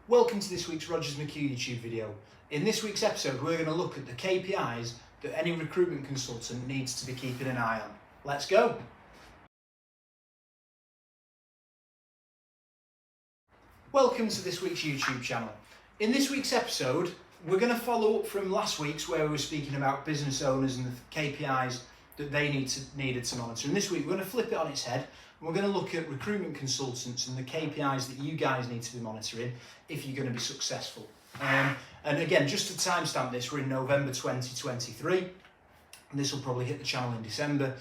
Welcome to this week's Rogers McHugh YouTube video. In this week's episode, we're going to look at the KPIs that any recruitment consultant needs to be keeping an eye on. Let's go! Welcome to this week's YouTube channel. In this week's episode, we're going to follow up from last week's where we were speaking about business owners and the KPIs that they needed to monitor. And this week, we're going to flip it on its head. We're going to look at recruitment consultants and the KPIs that you guys need to be monitoring if you're going to be successful. And again, just to timestamp this, we're in November 2023, and this will probably hit the channel in December.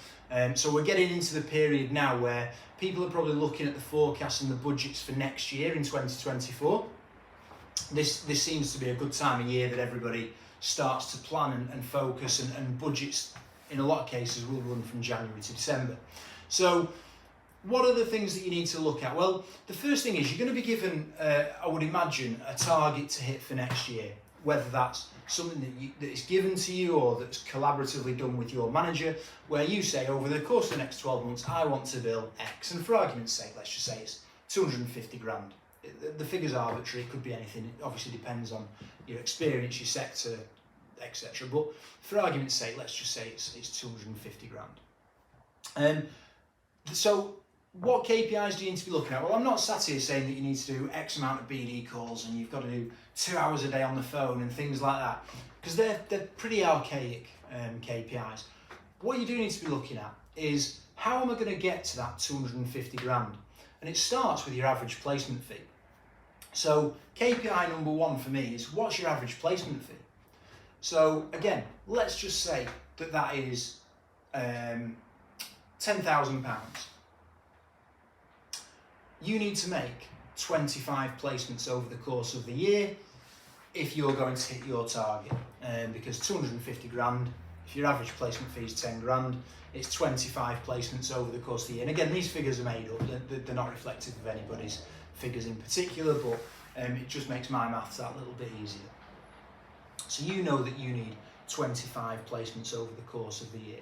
So we're getting into the period now where people are probably looking at the forecasts and the budgets for next year in 2024. This seems to be a good time of year that everybody starts to plan and focus, and budgets in a lot of cases will run from January to December. So what are the things that you need to look at? Well, the first thing is you're going to be given, I would imagine, a target to hit for next year, whether that's something that is given to you or that's collaboratively done with your manager, where you say over the course of the next 12 months, I want to bill X. And for argument's sake, let's just say it's 250 grand. The figure's arbitrary, it could be anything. It obviously depends on your experience, your sector, etc. But for argument's sake, let's just say it's 250 grand. So what KPIs do you need to be looking at? Well, I'm not sat here saying that you need to do X amount of BD calls and you've got to do 2 hours a day on the phone and things like that, because they're pretty archaic KPIs. What you do need to be looking at is, how am I going to get to that 250 grand? And it starts with your average placement fee. So KPI number one for me is, what's your average placement fee? So again, let's just say that is £10,000. You need to make 25 placements over the course of the year if you're going to hit your target. Because 250 grand, if your average placement fee is 10 grand, it's 25 placements over the course of the year. And again, these figures are made up, they're not reflective of anybody's figures in particular, but it just makes my maths that little bit easier. So you know that you need 25 placements over the course of the year.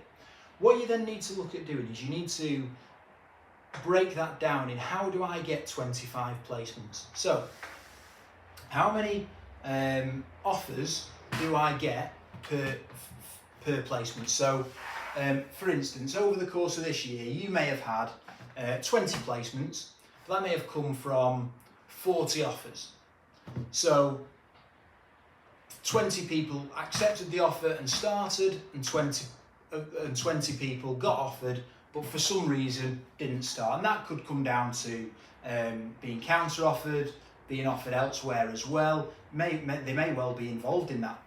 What you then need to look at doing is you need to break that down in, how do I get 25 placements? So how many offers do I get per placement? So for instance, over the course of this year, you may have had 20 placements. That may have come from 40 offers. So 20 people accepted the offer and started, and 20 people got offered, but for some reason didn't start. And that could come down to being counter-offered, being offered elsewhere as well. They may well be involved in that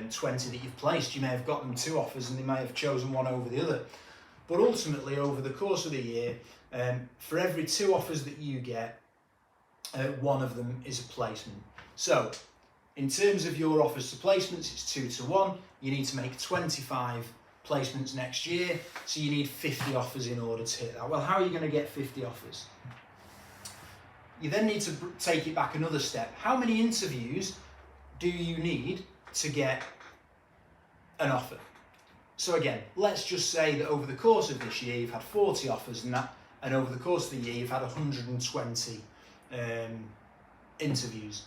20 that you've placed. You may have got them 2 offers and they may have chosen one over the other. But ultimately, over the course of the year, for every 2 offers that you get, one of them is a placement. So in terms of your offers to placements, it's 2 to 1. You need to make 25 placements next year, so you need 50 offers in order to hit that. Well, how are you going to get 50 offers? You then need to take it back another step. How many interviews do you need to get an offer? So again, let's just say that over the course of this year you've had 40 offers, and over the course of the year you've had 120 interviews.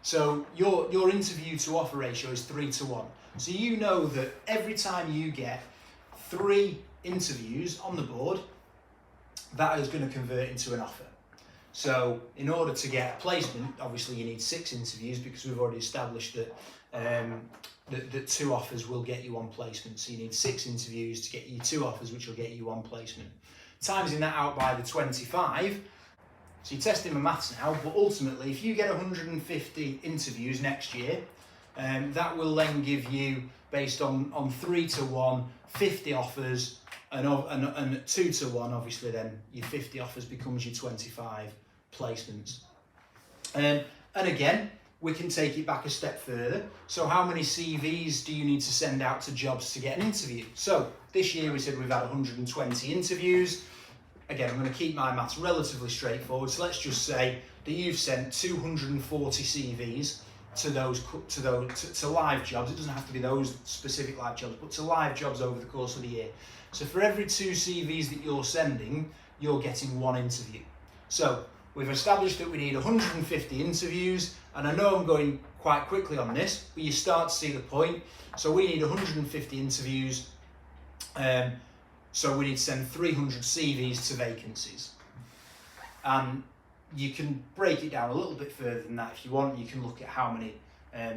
So your interview to offer ratio is 3 to 1. So you know that every time you get 3 interviews on the board, that is going to convert into an offer. So in order to get a placement, obviously you need 6 interviews, because we've already established that that 2 offers will get you 1 placement. So you need 6 interviews to get you 2 offers, which will get you 1 placement. Timesing that out by the 25. So you're testing my maths now, but ultimately, if you get 150 interviews next year, that will then give you, based on 3 to 1, 50 offers, and 2 to 1, obviously then your 50 offers becomes your 25 placements. And again, we can take it back a step further. So how many CVs do you need to send out to jobs to get an interview? So this year we said we've had 120 interviews. Again, I'm going to keep my maths relatively straightforward. So let's just say that you've sent 240 CVs to live jobs. It doesn't have to be those specific live jobs, but to live jobs over the course of the year. So for every 2 CVs that you're sending, you're getting 1 interview. So we've established that we need 150 interviews, and I know I'm going quite quickly on this, but you start to see the point. So we need 150 interviews, so we need to send 300 CVs to vacancies. And you can break it down a little bit further than that if you want. You can look at how many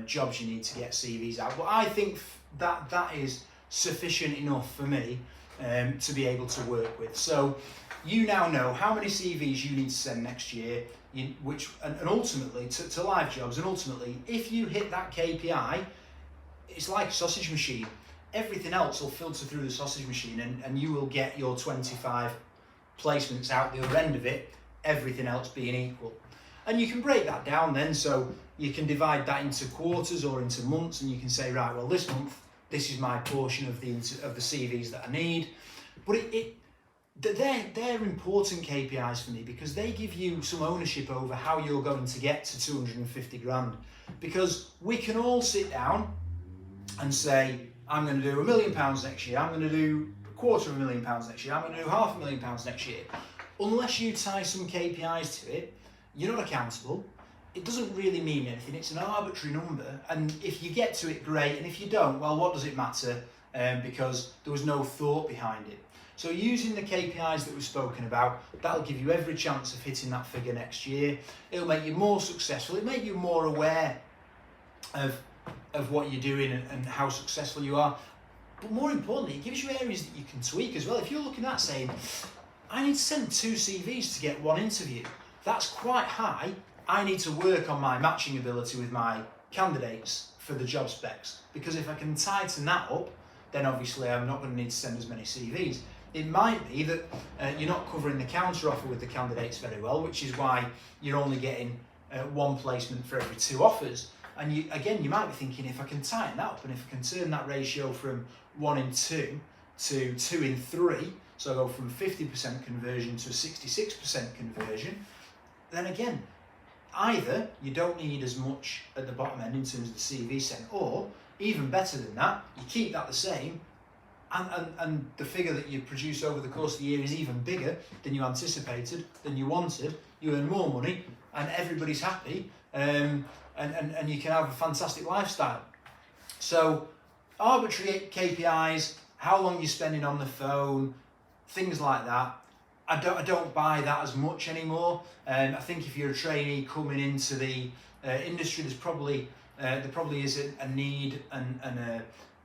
jobs you need to get CVs out. But I think that is sufficient enough for me to be able to work with. So you now know how many CVs you need to send next year, and ultimately to live jobs. And ultimately, if you hit that KPI, it's like a sausage machine. Everything else will filter through the sausage machine, and you will get your 25 placements out the other end of it, everything else being equal. And you can break that down then, so you can divide that into quarters or into months, and you can say, right, well, this month, this is my portion of the CVs that I need. But they're important KPIs for me, because they give you some ownership over how you're going to get to 250 grand. Because we can all sit down and say, I'm going to do £1 million next year, I'm going to do £250,000 next year, I'm going to do £500,000 next year. Unless you tie some KPIs to it, you're not accountable. It doesn't really mean anything. It's an arbitrary number, and if you get to it, great, and if you don't, well, what does it matter? Because there was no thought behind it. So using the KPIs that we've spoken about, that'll give you every chance of hitting that figure next year. It'll make you more successful. It'll make you more aware of what you're doing and how successful you are. But more importantly, it gives you areas that you can tweak as well. If you're looking at saying, I need to send 2 CVs to get 1 interview, that's quite high. I need to work on my matching ability with my candidates for the job specs, because if I can tighten that up, then obviously I'm not going to need to send as many CVs. It might be that you're not covering the counter offer with the candidates very well, which is why you're only getting 1 placement for every 2 offers. And you might be thinking, if I can tighten that up, and if I can turn that ratio from 1 in 2 to 2 in 3, so I go from 50% conversion to a 66% conversion, then again, either you don't need as much at the bottom end in terms of the CV sent, or even better than that, you keep that the same, and the figure that you produce over the course of the year is even bigger than you anticipated, than you wanted. You earn more money, and everybody's happy, and you can have a fantastic lifestyle. So arbitrary KPIs, how long you're spending on the phone, things like that, I don't buy that as much anymore. I think if you're a trainee coming into the industry, there probably is a need and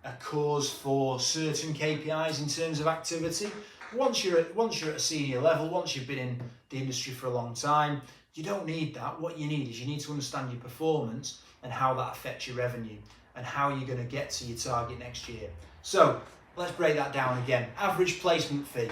a cause for certain KPIs in terms of activity. Once you're at a senior level, once you've been in the industry for a long time, you don't need that. What you need is you need to understand your performance and how that affects your revenue and how you're going to get to your target next year. So let's break that down again. Average placement fee.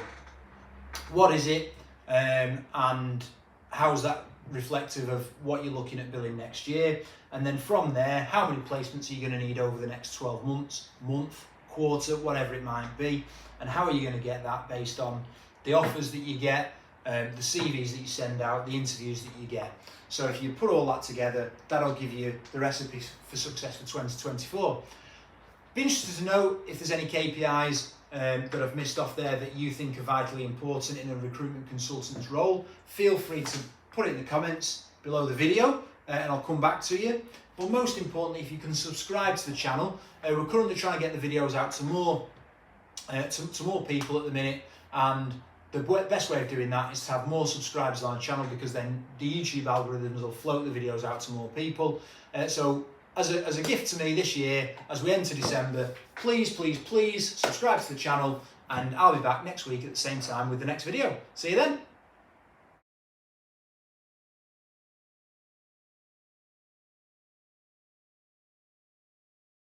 What is it, and how is that reflective of what you're looking at billing next year? And then from there, how many placements are you going to need over the next 12 months, month, quarter, whatever it might be, and how are you going to get that based on the offers that you get, the CVs that you send out, the interviews that you get. So if you put all that together, that'll give you the recipe for success for 2024. Be interested to know if there's any KPIs that I've missed off there that you think are vitally important in a recruitment consultant's role. Feel free to put it in the comments below the video, and I'll come back to you. But most importantly, if you can subscribe to the channel. We're currently trying to get the videos out to more people at the minute, and the best way of doing that is to have more subscribers on the channel, because then the YouTube algorithms will float the videos out to more people. So as a gift to me this year, as we enter December, please subscribe to the channel, and I'll be back next week at the same time with the next video. See you then.